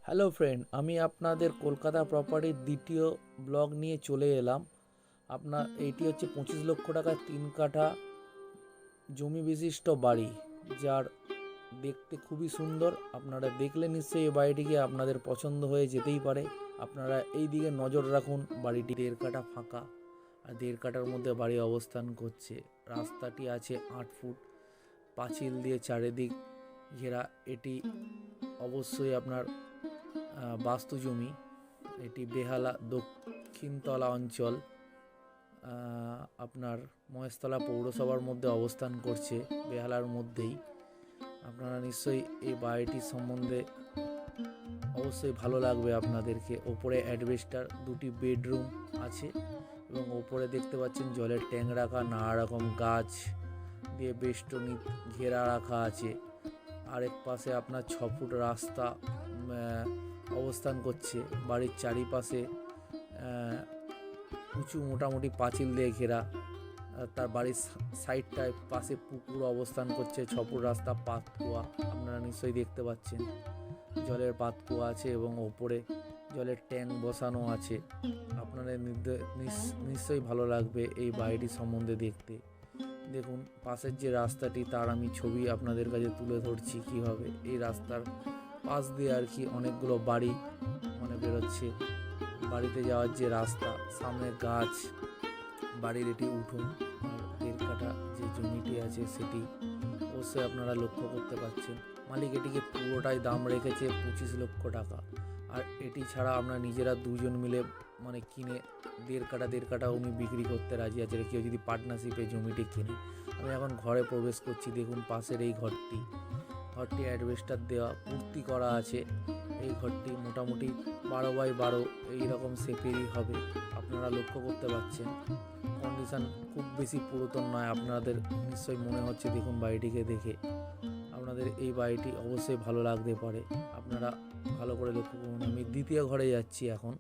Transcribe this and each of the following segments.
Hello friend, আমি আপনাদের কলকাতা প্রপার্টির দ্বিতীয় ব্লগ নিয়ে চলে এলাম। এইটি হচ্ছে 25 লক্ষ টাকার 3 কাঠা জমি বিশিষ্ট বাড়ি, যার দেখতে খুবই সুন্দর। আপনারা দেখলে নিশ্চয়ই এই বাড়িটিকে আপনাদের পছন্দ হয়ে যেতেই পারে। আপনারা এই দিকে নজর রাখুন। বাড়িটি 1.5 কাঠা ফাঁকা, আর 1.5 কাঠার মধ্যে বাড়ি অবস্থান করছে। রাস্তাটি আছে 8 ফুট, পাঁচিল দিয়ে চারিদিক ঘেরা। এটি অবশ্যই আপনার বাস্তু জমি। এটি বেহালা দক্ষিণতলা অঞ্চল, আপনার মহেশতলা পৌরসভার মধ্যে অবস্থান করছে, বেহালার মধ্যেই। আপনারা নিশ্চয়ই এই বাড়িটির সম্বন্ধে অবশ্যই ভালো লাগবে আপনাদেরকে। ওপরে অ্যাডভেস্টার, 2টি বেডরুম আছে, এবং ওপরে দেখতে পাচ্ছেন জলের ট্যাঙ্ক রাখা, নানা রকম গাছ দিয়ে বেষ্টনী ঘেরা রাখা আছে। আরেক পাশে আপনার 6 ফুট রাস্তা অবস্থান করছে। বাড়ির চারিপাশে উঁচু মোটামুটি পাঁচিল দিয়ে ঘেরা। তার বাড়ির সাইডটায় পাশে পুকুর অবস্থান করছে। 6 ফুট রাস্তা, পাতকুয়া আপনারা নিশ্চয়ই দেখতে পাচ্ছেন। জলের পাতকুয়া আছে এবং ওপরে জলের ট্যাঙ্ক বসানো আছে। আপনাদের নিশ্চয়ই ভালো লাগবে এই বাড়িটি সম্বন্ধে দেখতে। দেখুন পাশের যে রাস্তাটি, তার আমি ছবি আপনাদের কাছে তুলে ধরছি কীভাবে এই রাস্তার পাশ দিয়ে আর কি অনেকগুলো বাড়ি বেরোচ্ছে। বাড়িতে যাওয়ার যে রাস্তা, সামনে গাছ, বাড়ির এটি উঠোন। আর 1.5 কাঠা যে জমিটি আছে সেটি অবশ্যই আপনারা লক্ষ্য করতে পারছেন। মালিক এটিকে পুরোটাই দাম রেখেছে 25 লক্ষ টাকা। আর এটি ছাড়া আমরা নিজেরা দুজন মিলে কিনে 1.5 কাঠা উনি বিক্রি করতে রাজি আছে, কেউ যদি পার্টনারশিপে জমিটি কিনে। আমি এখন ঘরে প্রবেশ করছি। দেখুন পাশের এই ঘরটি অ্যাডভেস্টার দেওয়া, পূর্তি করা আছে। এই ঘরটি মোটামুটি 12x12 এইরকম শেপেরই হবে। আপনারা লক্ষ্য করতে পারছেন কন্ডিশন খুব বেশি পুরাতন নয়। আপনাদের নিশ্চয়ই মনে হচ্ছে, দেখুন বাড়িটিকে দেখে আপনাদের এই বাড়িটি অবশ্যই ভালো লাগতে পারে। আপনারা ভালো করে লক্ষ্য করুন। আমি দ্বিতীয় ঘরে যাচ্ছি এখন।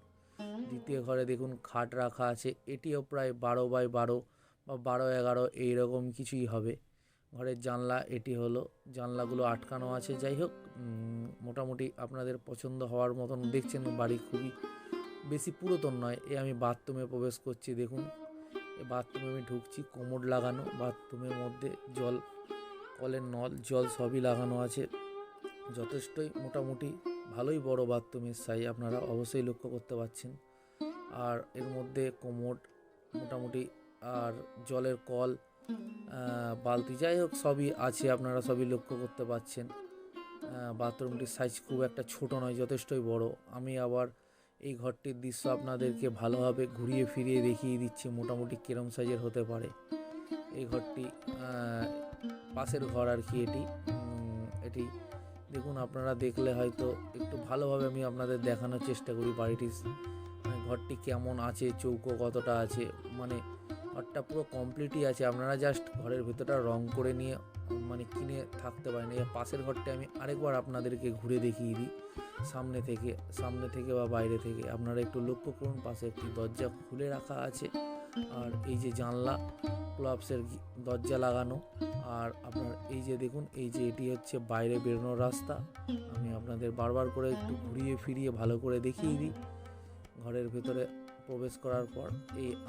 দ্বিতীয় ঘরে দেখুন খাট রাখা আছে। এটিও প্রায় 12x12 বা 12x11 এইরকম কিছুই হবে। ঘরের জানলা এটি হলো, জানলাগুলো আটকানো আছে। যাই হোক, মোটামুটি আপনাদের পছন্দ হওয়ার মতন দেখছেন। বাড়ি খুবই বেশি পুরাতন নয়। আমি বাথরুমে প্রবেশ করছি। দেখুন এই বাথরুমে আমি ঢুকছি। কোমোড লাগানো, বাথরুমের মধ্যে জল, কলের নল, জল সবই লাগানো আছে। যথেষ্টই মোটামুটি ভালোই বড় বাথরুমের সাইজ, আপনারা অবশ্যই লক্ষ্য করতে পারছেন। আর এর মধ্যে কোমোড মোটামুটি, আর জলের কল, বালতি, যাই হোক সবই আছে, আপনারা সবই লক্ষ্য করতে পারছেন। বাথরুমটির সাইজ খুব একটা ছোট নয়, যথেষ্টই বড়। আমি আবার এই ঘরটির দৃশ্য আপনাদেরকে ভালোভাবে ঘুরিয়ে ফিরিয়ে দেখিয়ে দিচ্ছি মোটামুটি কিরম সাইজের হতে পারে। এই ঘরটি পাশের ঘর আর কি। এটি দেখুন, আপনারা দেখলে হয়তো একটু ভালোভাবে আমি আপনাদের দেখানোর চেষ্টা করি বাড়িটির ঘরটি কেমন আছে, চৌকো কতটা আছে। ঘরটা পুরো কমপ্লিটই আছে। আপনারা জাস্ট ঘরের ভেতরটা রং করে নিয়ে কিনে থাকতে পারেন। এই পাশের ঘরটা আমি আরেকবার আপনাদেরকে ঘুরে দেখিয়ে দিই, সামনে থেকে বা বাইরে থেকে। আপনারা একটু লক্ষ্য করুন, পাশে একটি দরজা খুলে রাখা আছে। আর এই যে জানলা, ক্লাবসের দরজা লাগানো। আর আপনার এই যে দেখুন, এই যে এটি হচ্ছে বাইরে বেরোনোর রাস্তা। আমি আপনাদের বারবার করে একটু ঘুরিয়ে ফিরিয়ে ভালো করে দেখিয়ে দিই। ঘরের ভেতরে প্রবেশ করার পর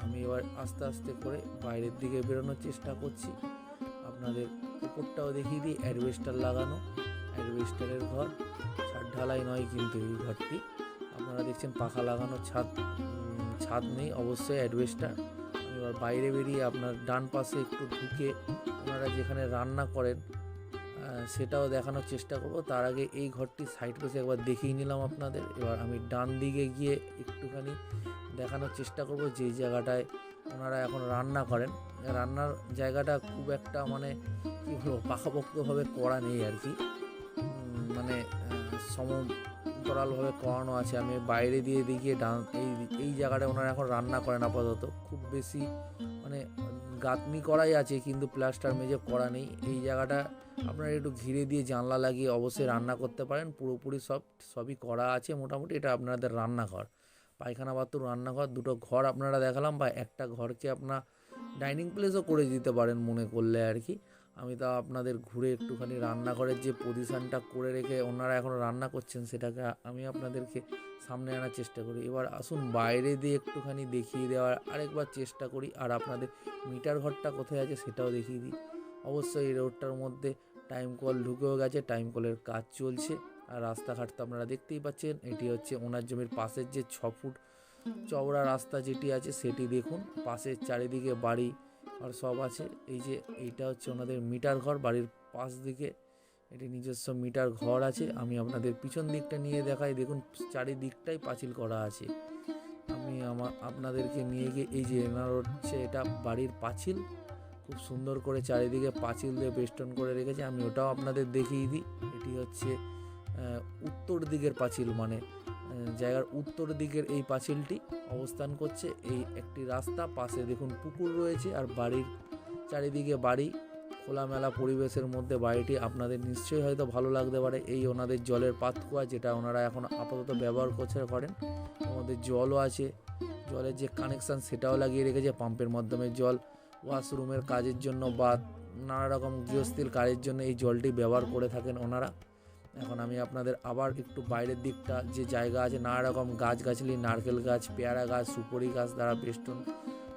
আমি এবার আস্তে আস্তে করে বাইরের দিকে বেরোনোর চেষ্টা করছি। আপনাদের উপরটাও দেখিয়ে দিই। অ্যাডভেস্টার লাগানো, অ্যাডভেস্টারের ঘর, ছাদ ঢালাই নয় কিন্তু এই ঘরটি। আপনারা দেখছেন পাখা লাগানো, ছাদ নেই, অবশ্যই অ্যাডভেস্টার। আমি এবার বাইরে বেরিয়ে আপনার ডান পাশে একটু ঢুকে আপনারা যেখানে রান্না করেন সেটাও দেখানোর চেষ্টা করব। তার আগে এই ঘরটির সাইড পেসে একবার দেখিয়ে নিলাম আপনাদের। এবার আমি ডান দিকে গিয়ে একটুখানি দেখানোর চেষ্টা করব যেই জায়গাটায় ওনারা এখন রান্না করেন। রান্নার জায়গাটা খুব একটা কী বলবো, পাকাপোক্তভাবে করা নেই আর কি। সমতরালভাবে করানো আছে। আমি বাইরে দিয়ে দেখিয়ে এই জায়গাটায় ওনারা এখন রান্না করেন আপাতত। খুব বেশি গাঁথনি করাই আছে, কিন্তু প্লাস্টার মেঝে করা নেই। এই জায়গাটা আপনারা একটু ঘিরে দিয়ে জানলা লাগিয়ে অবশ্যই রান্না করতে পারেন। পুরোপুরি সবই করা আছে মোটামুটি। এটা আপনাদের রান্নাঘর, পায়খানা, বাথরুম, রান্নাঘর, দুটো ঘর আপনারা দেখালাম। বা একটা ঘরকে আপনার ডাইনিং প্লেসও করে দিতে পারেন মনে করলে আর কি। আমি তা আপনাদের ঘুরে একটুখানি রান্নাঘরের যে পজিশানটা করে রেখে ওনারা এখন রান্না করছেন সেটাকে আমি আপনাদেরকে সামনে আনার চেষ্টা করি। এবার আসুন বাইরে দিয়ে একটুখানি দেখিয়ে দেওয়ার আরেকবার চেষ্টা করি, আর আপনাদের মিটার ঘরটা কোথায় আছে সেটাও দেখিয়ে দিই। অবশ্যই এই রোডটার মধ্যে টাইম কল ঢুকেও গেছে, টাইম কলের কাজ চলছে। আর রাস্তাঘাট তো আপনারা দেখতেই পাচ্ছেন। এটি হচ্ছে ওনার জমির পাশের যে 6 ফুট চওড়া রাস্তা যেটি আছে সেটি দেখুন। পাশের চারিদিকে বাড়ি আর সব আছে। এই যে এইটা হচ্ছে ওনাদের মিটার ঘর, বাড়ির পাশ দিকে এটি নিজস্ব মিটার ঘর আছে। আমি আপনাদের পিছন দিকটা নিয়ে দেখাই, দেখুন চারিদিকটাই পাঁচিল করা আছে। আমি আপনাদেরকে নিয়ে গিয়ে এই যে এনার হচ্ছে এটা বাড়ির পাঁচিল, খুব সুন্দর করে চারিদিকে পাঁচিল দিয়ে বেষ্টন করে রেখেছে। আমি ওটাও আপনাদের দেখিয়ে দিই। এটি হচ্ছে উত্তর দিকের পাঁচিল, মানে জায়গার উত্তর দিকের এই পাঁচিলটি অবস্থান করছে। এই একটি রাস্তা, পাশে দেখুন পুকুর রয়েছে, আর বাড়ির চারিদিকে বাড়ি, খোলামেলা পরিবেশের মধ্যে বাড়িটি আপনাদের নিশ্চয়ই হয়তো ভালো লাগতে পারে। এই ওনাদের জলের পাতকুয়া যেটা ওনারা এখন আপাতত ব্যবহার করেন। এর মধ্যে জলও আছে, জলের যে কানেকশান সেটাও লাগিয়ে রেখেছে। পাম্পের মাধ্যমে জল ওয়াশরুমের কাজের জন্য বা নানা রকম গৃহস্থির কাজের জন্য এই জলটি ব্যবহার করে থাকেন ওনারা। এখন আমি আপনাদের আবার একটু বাইরের দিকটা যে জায়গা আছে, নানা রকম গাছগাছালি, নারকেল গাছ, পেয়ারা গাছ, সুপারি গাছ দ্বারা বেষ্টন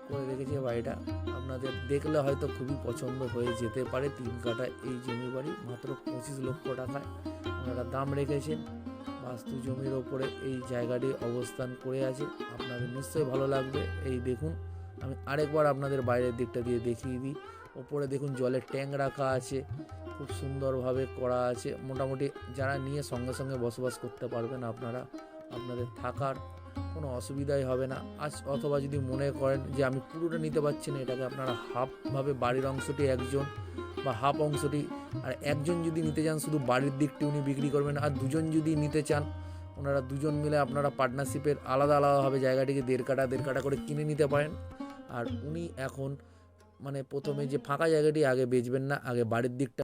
করে রেখেছে বাড়িটা। আপনাদের দেখলে হয়তো খুবই পছন্দ হয়ে যেতে পারে। 3 কাঠা এই জমি বাড়ি মাত্র 25 লক্ষ টাকায় ওনারা দাম রেখেছেন। বাস্তু জমির ওপরে এই জায়গাটি অবস্থান করে আছে, আপনাদের নিশ্চয়ই ভালো লাগবে। এই দেখুন, আমি আরেকবার আপনাদের বাইরের দিকটা দিয়ে দেখিয়ে দিই। ওপরে দেখুন জলের ট্যাঙ্ক রাখা আছে, খুব সুন্দরভাবে করা আছে। মোটামুটি যারা নিয়ে সঙ্গে সঙ্গে বসবাস করতে পারবেন আপনারা, আপনাদের থাকার কোনো অসুবিধাই হবে না। অথবা যদি মনে করেন যে আমি পুরোটা নিতে পারছি না, এটাকে আপনারা হাফভাবে বাড়ির অংশটি একজন বা হাফ অংশটি, আর একজন যদি নিতে চান শুধু বাড়ির দিকটি উনি বিক্রি করবেন, আর দুজন যদি নিতে চান ওনারা দুজন মিলে আপনারা পার্টনারশিপের আলাদা আলাদাভাবে জায়গাটিকে 1.5 কাঠা করে কিনে নিতে পারেন। আর উনি এখন মানে প্রথমে যে ফাঁকা জায়গাটি আগে বেচবেন না, আগে বাড়ির দিকটা